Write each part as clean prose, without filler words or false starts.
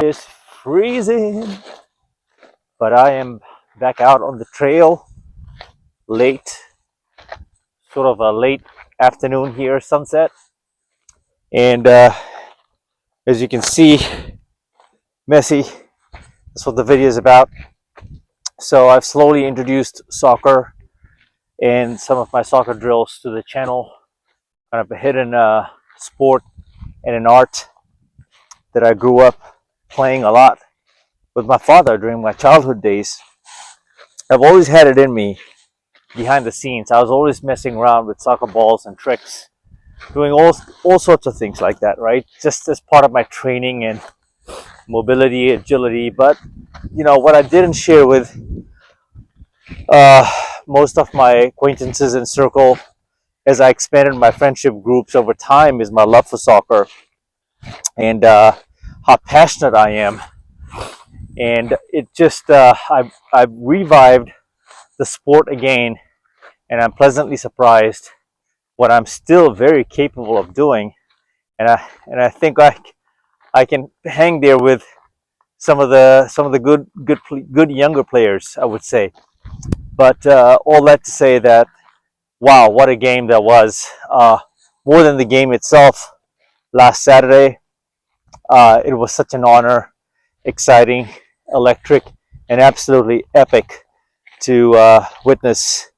is freezing, but I am back out on the trail late, sort of a late afternoon here, sunset. And as you can see, Messi, that's what the video is about. So I've slowly introduced soccer and some of my soccer drills to the channel, kind of a hidden sport and an art that I grew up playing a lot with my father during my childhood days. I've always had it in me behind the scenes. I was always messing around with soccer balls and tricks, doing all sorts of things like that, right? Just as part of my training and mobility, agility. But you know what I didn't share with most of my acquaintances in circle as I expanded my friendship groups over time is my love for soccer and how passionate I am. And it just I've revived the sport again, and I'm pleasantly surprised what I'm still very capable of doing. And I think I can hang there with some of the good younger players, I would say. But all that to say that, wow, what a game that was! More than the game itself, last Saturday, it was such an honor, exciting, electric, and absolutely epic to witness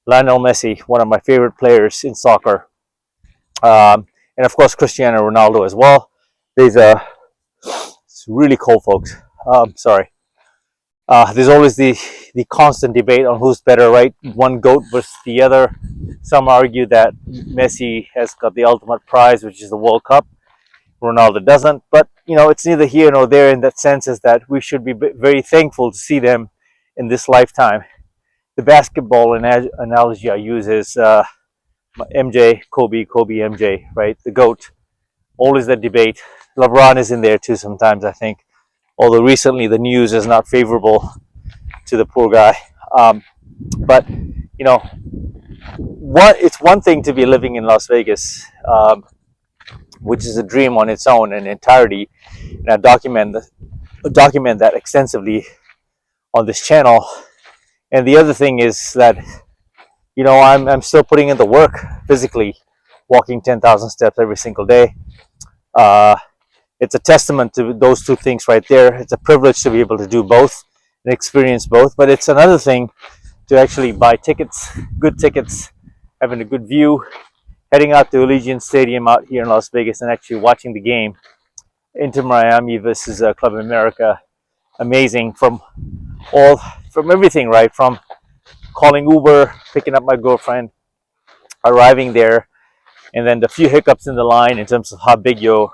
Lionel Messi, one of my favorite players in soccer, and of course Cristiano Ronaldo as well. It's really cold, folks. Sorry. There's always the constant debate on who's better, right? One GOAT versus the other. Some argue that Messi has got the ultimate prize, which is the World Cup. Ronaldo doesn't. But, you know, it's neither here nor there in that sense, is that we should be very thankful to see them in this lifetime. The basketball analogy I use is MJ, Kobe, MJ, right? The GOAT. Always that debate. LeBron is in there too sometimes, I think. Although recently the news is not favorable to the poor guy. But, you know, it's one thing to be living in Las Vegas, which is a dream on its own in entirety. And I document that extensively on this channel. And the other thing is that, you know, I'm still putting in the work physically, walking 10,000 steps every single day. It's a testament to those two things right there. It's a privilege to be able to do both and experience both. But it's another thing to actually buy tickets, good tickets, having a good view, heading out to Allegiant Stadium out here in Las Vegas and actually watching the game, Inter Miami versus Club Amèrica. Amazing from everything, right? From calling Uber, picking up my girlfriend, arriving there, and then the few hiccups in the line in terms of how big your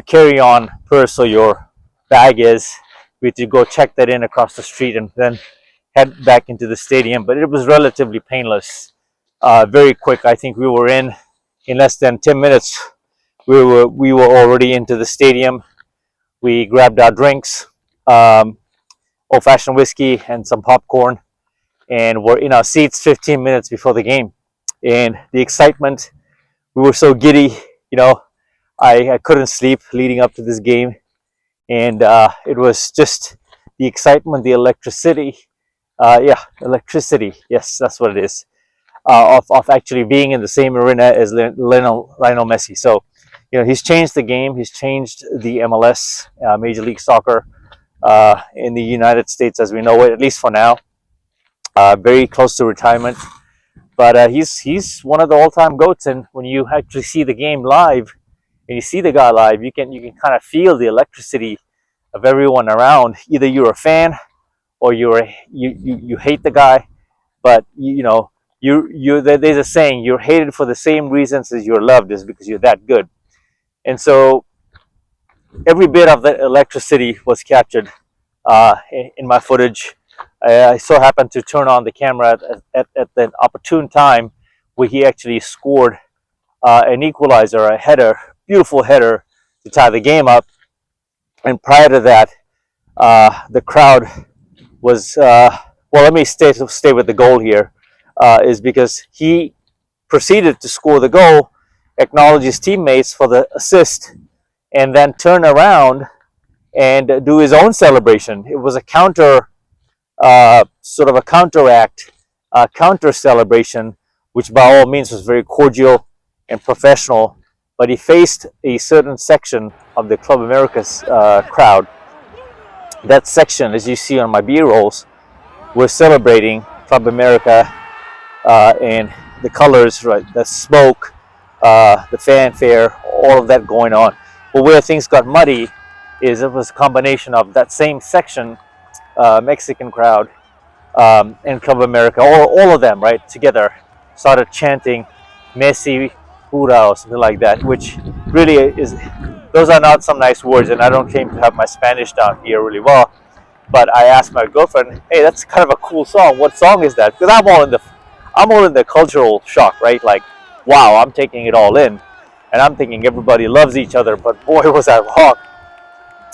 carry-on purse or your bag is. We had to go check that in across the street and then head back into the stadium. But it was relatively painless, very quick. I think we were in less than 10 minutes. We were already into the stadium. We grabbed our drinks, old-fashioned whiskey and some popcorn, and we're in our seats 15 minutes before the game. And the excitement, we were so giddy, you know. I couldn't sleep leading up to this game, and it was just the excitement, the electricity, electricity, yes, that's what it is, of actually being in the same arena as Lionel Messi. So, you know, he's changed the game, he's changed the MLS, Major League Soccer, in the United States as we know it, at least for now. Very close to retirement, but he's one of the all-time GOATs, and when you actually see the game live, and you see the guy live, you can kind of feel the electricity of everyone around. Either you're a fan or you hate the guy, but you know there's a saying, you're hated for the same reasons as you're loved, is because you're that good. And so every bit of the electricity was captured in my footage. I so happened to turn on the camera at the opportune time where he actually scored an equalizer, a header, beautiful header to tie the game up. And prior to that, the crowd was well, let me stay with the goal here, is because he proceeded to score the goal, acknowledge his teammates for the assist, and then turn around and do his own celebration. It was a sort of a counteract, counter celebration, which by all means was very cordial and professional. But he faced a certain section of the Club America's crowd. That section, as you see on my B-rolls, was celebrating Club America and the colors, right? The smoke, the fanfare, all of that going on. But where things got muddy is it was a combination of that same section, Mexican crowd, and Club America, all of them, right, together, started chanting Messi, pura, or something like that, which really is, those are not some nice words, and I don't claim to have my Spanish down here really well, but I asked my girlfriend, hey, that's kind of a cool song. What song is that? Because I'm all in the cultural shock, right? Like, wow, I'm taking it all in, and I'm thinking everybody loves each other, but boy, was I wrong.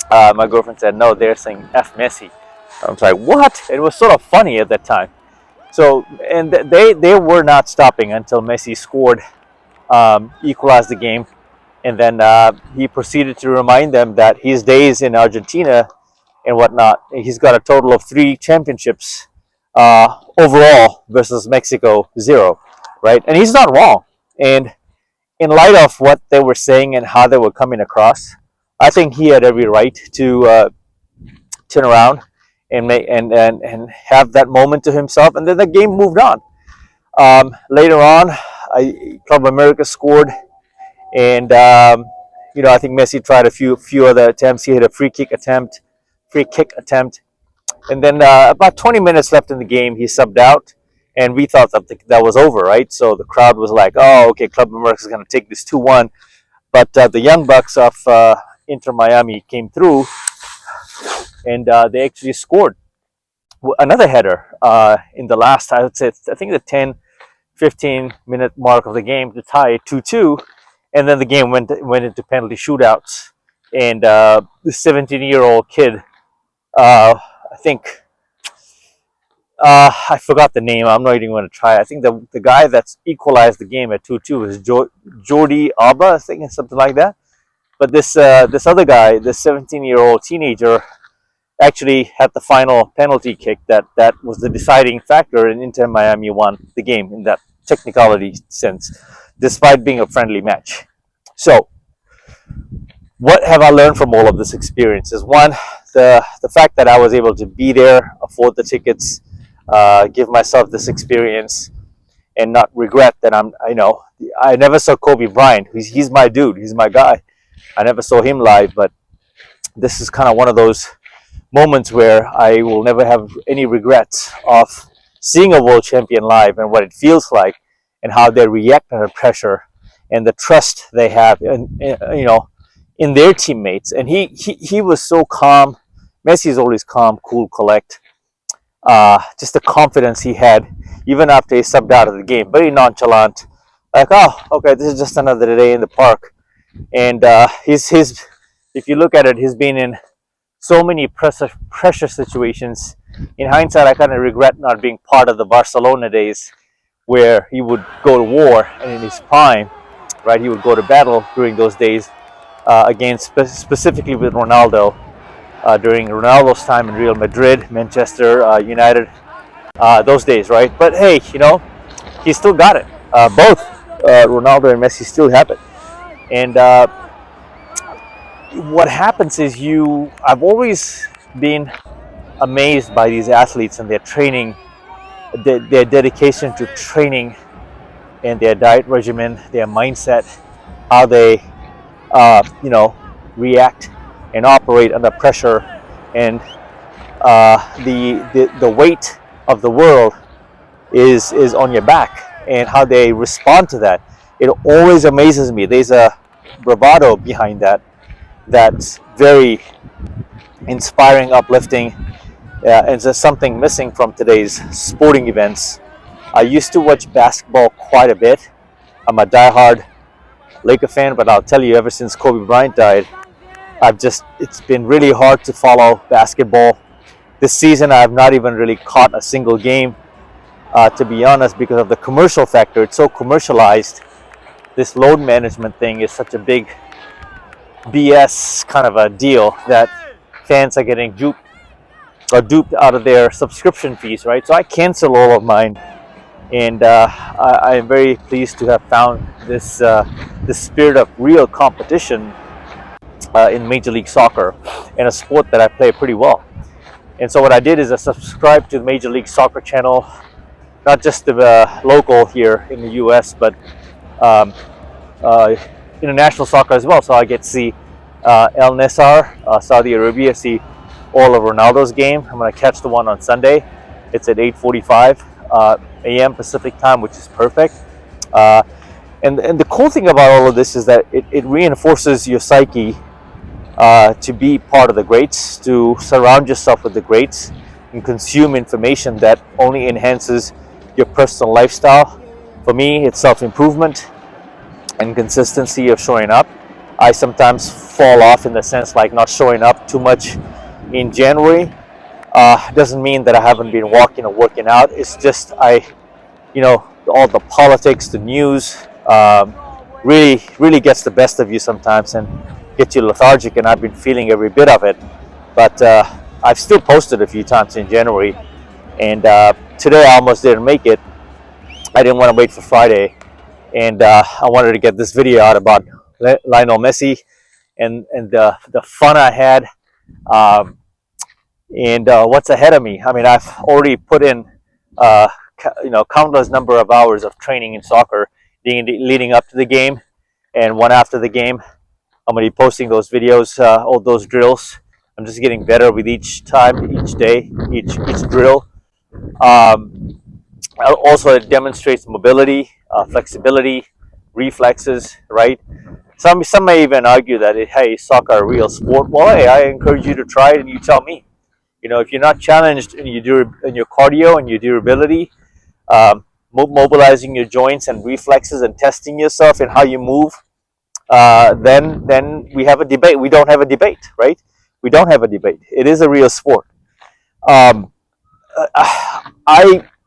My girlfriend said, no, they're saying F Messi. I was like, what? It was sort of funny at that time. So, and they were not stopping until Messi scored, equalized the game, and then he proceeded to remind them that his days in Argentina and whatnot, he's got a total of 3 championships overall versus Mexico 0, right? And he's not wrong. And in light of what they were saying and how they were coming across, I think he had every right to turn around and have that moment to himself, and then the game moved on. Later on, Club America scored, and I think Messi tried a few other attempts. He had a free kick attempt, and then about 20 minutes left in the game, he subbed out, and we thought that was over, right? So the crowd was like, "Oh, okay, Club America is going to take this 2-1," but the Young Bucks of Inter Miami came through, and they actually scored another header in the last, I would say, I think the 10-15 minute mark of the game to tie it 2-2, and then the game went into penalty shootouts, and the 17-year-old kid, I think, I forgot the name. I'm not even going to try. I think the guy that's equalized the game at 2-2 is Jordi Alba, I think, something like that. But this other guy, this 17-year-old teenager, actually had the final penalty kick that was the deciding factor, and Inter Miami won the game in that technicality sense, despite being a friendly match. So, what have I learned from all of this experience? Is one, the fact that I was able to be there, afford the tickets, give myself this experience, and not regret that I never saw Kobe Bryant. He's my dude. He's my guy. I never saw him live, but this is kind of one of those moments where I will never have any regrets of seeing a world champion live and what it feels like and how they react under pressure and the trust they have in their teammates. And he was so calm. Messi is always calm, cool, collect. Just the confidence he had even after he subbed out of the game, very nonchalant, like, oh, okay, this is just another day in the park. And if you look at it, he's been in so many pressure situations. In hindsight, I kind of regret not being part of the Barcelona days where he would go to war, and in his prime, right, he would go to battle during those days against specifically with Ronaldo during Ronaldo's time in Real Madrid, Manchester United, those days, right? But hey, he still got it. Both Ronaldo and Messi still have it. And what happens is I've always been amazed by these athletes and their training, their dedication to training and their diet regimen, their mindset, how they, react and operate under pressure, and the weight of the world is on your back, and how they respond to that. It always amazes me. There's a bravado behind that that's very inspiring, uplifting, and there's something missing from today's sporting events. I used to watch basketball quite a bit. I'm a diehard Laker fan, but I'll tell you, ever since Kobe Bryant died, it's been really hard to follow basketball. This season, I have not even really caught a single game, to be honest, because of the commercial factor. It's so commercialized. This load management thing is such a big BS kind of a deal that fans are getting duped out of their subscription fees, right? So I cancel all of mine, and I am very pleased to have found this spirit of real competition in Major League Soccer, and a sport that I play pretty well. And so what I did is I subscribed to the Major League Soccer channel, not just the local here in the U.S., but um, international soccer as well. So I get to see El Nassr, Saudi Arabia, see all of Ronaldo's game. I'm going to catch the one on Sunday. It's at 8:45 a.m. Pacific time, which is perfect. And the cool thing about all of this is that it reinforces your psyche to be part of the greats, to surround yourself with the greats, and consume information that only enhances your personal lifestyle. For me, it's self-improvement and consistency of showing up. I sometimes fall off in the sense like not showing up too much in January. Doesn't mean that I haven't been walking or working out. It's just all the politics, the news, really gets the best of you sometimes and gets you lethargic, and I've been feeling every bit of it. But I've still posted a few times in January, and today I almost didn't make it. I didn't want to wait for Friday, and I wanted to get this video out about Lionel Messi and the fun I had, and what's ahead of me. I mean, I've already put in countless number of hours of training in soccer leading up to the game, and one after the game. I'm going to be posting those videos, all those drills. I'm just getting better with each time, each day, each drill. Also, it demonstrates mobility, flexibility, reflexes, right? Some may even argue that, hey, soccer a real sport? Well, hey, I encourage you to try it, and you tell me. If you're not challenged in your cardio and your durability, mobilizing your joints and reflexes and testing yourself in how you move, then we have a debate. We don't have a debate, right? We don't have a debate. It is a real sport. I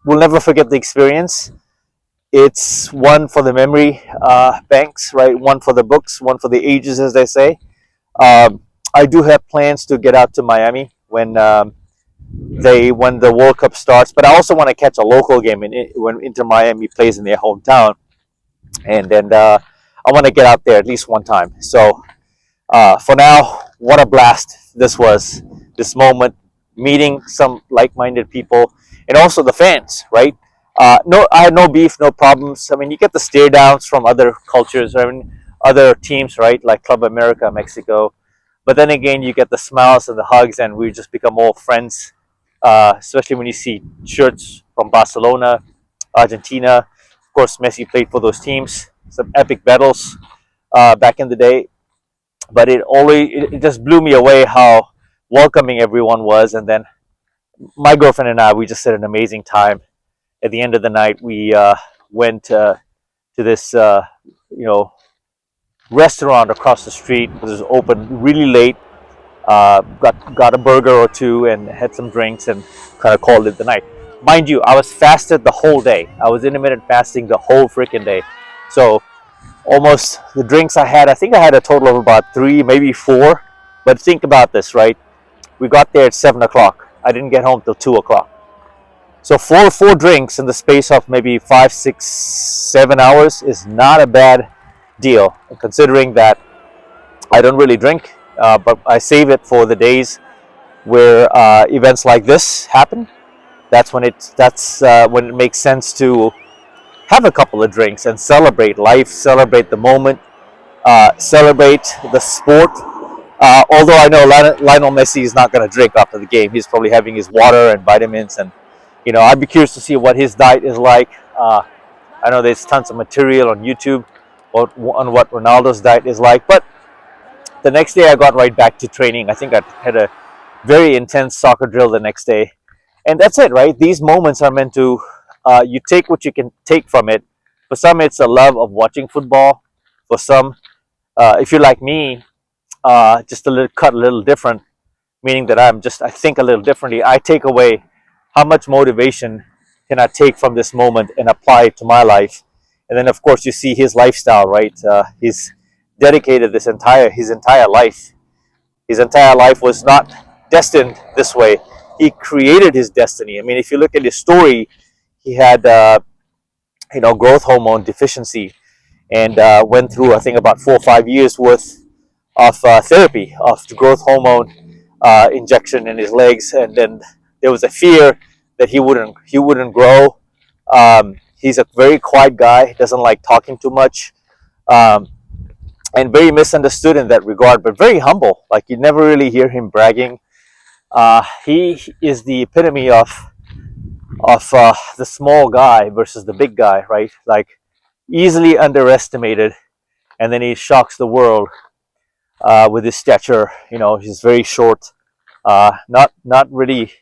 will never forget the experience. It's one for the memory banks, right? One for the books, one for the ages, as they say. I do have plans to get out to Miami when the World Cup starts, but I also want to catch a local game when Inter Miami plays in their hometown, and then I want to get out there at least one time. So for now, what a blast this was, this moment, meeting some like-minded people, and also the fans, right? No, I had no beef, no problems. I mean, you get the stare downs from other cultures, I mean, other teams, right? Like Club Amèrica, Mexico. But then again, you get the smiles and the hugs, and we just become all friends, especially when you see shirts from Barcelona, Argentina. Of course, Messi played for those teams. Some epic battles back in the day. But it just blew me away how welcoming everyone was. And then my girlfriend and I, we just had an amazing time. At the end of the night, we went to this, restaurant across the street. It was open really late. Got a burger or two and had some drinks and kind of called it the night. Mind you, I was fasted the whole day. I was intermittent fasting the whole freaking day. So almost the drinks I had, I think I had a total of about 3, maybe 4. But think about this, right? We got there at 7 o'clock. I didn't get home till 2 o'clock. So four drinks in the space of maybe 5, 6, 7 hours is not a bad deal, considering that I don't really drink, but I save it for the days where events like this happen. That's when it makes sense to have a couple of drinks and celebrate life, celebrate the moment, celebrate the sport. Although I know Lionel Messi is not going to drink after the game. He's probably having his water and vitamins, and I'd be curious to see what his diet is like. I know there's tons of material on YouTube on what Ronaldo's diet is like, but the next day I got right back to training. I think I had a very intense soccer drill the next day, and that's it, right? These moments are meant to you take what you can take from it. For some, it's a love of watching football. For some, if you're like me, just a little different, meaning that I think a little differently. I take away how much motivation can I take from this moment and apply it to my life. And then, of course, you see his lifestyle, right? He's dedicated his entire life. His entire life was not destined this way. He created his destiny. I mean, if you look at his story, he had growth hormone deficiency, and went through, I think, about 4 or 5 years worth of therapy of growth hormone injection in his legs, and then there was a fear that he wouldn't grow. He's a very quiet guy, doesn't like talking too much, um, and very misunderstood in that regard, but very humble. Like, you never really hear him bragging. He is the epitome of the small guy versus the big guy, right? Like, easily underestimated, and then he shocks the world with his stature. He's very short. Not really.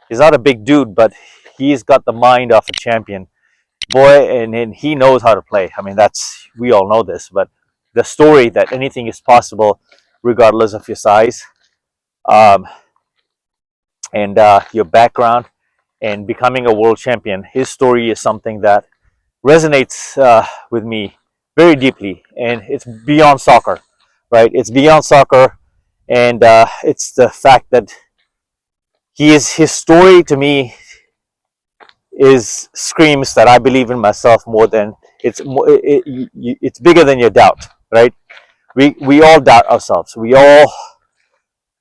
He's not a big dude, but he's got the mind of a champion, boy, and he knows how to play. I mean, we all know this, but the story that anything is possible, regardless of your size, um, and your background, and becoming a world champion. His story is something that resonates with me very deeply, and it's beyond soccer, right? It's beyond soccer, and it's the fact that his story to me is screams that I believe in myself more than it's bigger than your doubt, right? We all doubt ourselves. We all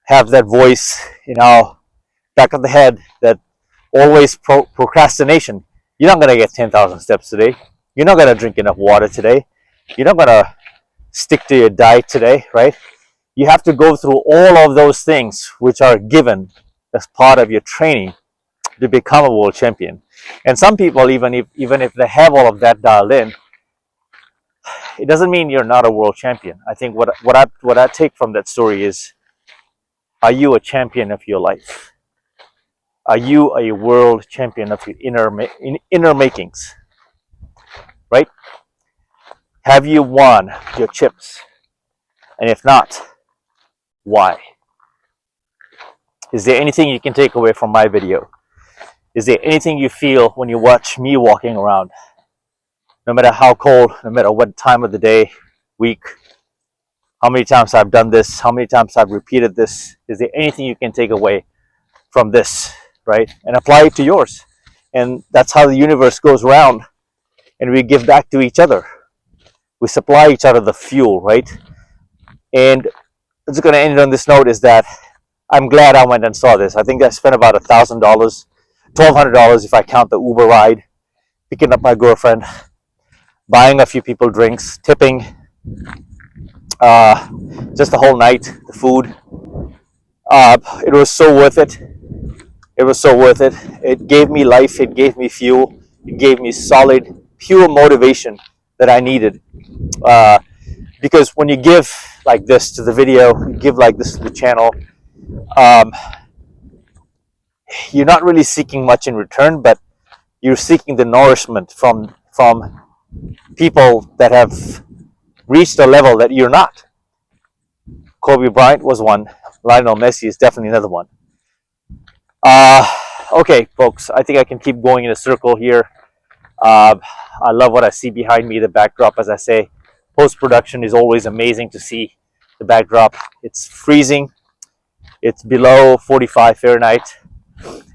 have that voice in our back of the head that always procrastination. You're not gonna get 10,000 steps today. You're not gonna drink enough water today. You're not gonna stick to your diet today, right? You have to go through all of those things which are given as part of your training to become a world champion. And some people, even if they have all of that dialed in, it doesn't mean you're not a world champion. I think what I take from that story is, are you a champion of your life? Are you a world champion of your inner makings? Right? Have you won your chips? And if not, why? Is there anything you can take away from my video? Is there anything you feel when you watch me walking around? No matter how cold, no matter what time of the day, week, how many times I've done this, how many times I've repeated this, is there anything you can take away from this, right? And apply it to yours. And that's how the universe goes around, and we give back to each other. We supply each other the fuel, right? And I'm just going to end on this note, is that I'm glad I went and saw this. I think I spent about $1,000, $1,200 if I count the Uber ride, picking up my girlfriend, buying a few people drinks, tipping, just the whole night, the food. It was so worth it. It was so worth it. It gave me life. It gave me fuel. It gave me solid, pure motivation that I needed. Because when you give like this to the video, you give like this to the channel, you're not really seeking much in return, but you're seeking the nourishment from people that have reached a level that you're not. Kobe Bryant was one. Lionel Messi is definitely another one. Okay, folks, I think I can keep going in a circle here. I love what I see behind me, the backdrop. As I say, post-production is always amazing to see the backdrop. It's freezing. It's below 45 Fahrenheit,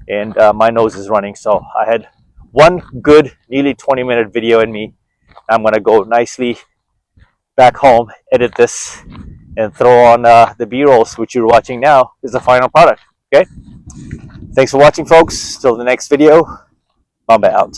and my nose is running. So I had one good, nearly 20-minute video in me. I'm going to go nicely back home, edit this, and throw on the B-rolls, which you're watching now, is the final product. Okay? Thanks for watching, folks. Till the next video. Mamba out.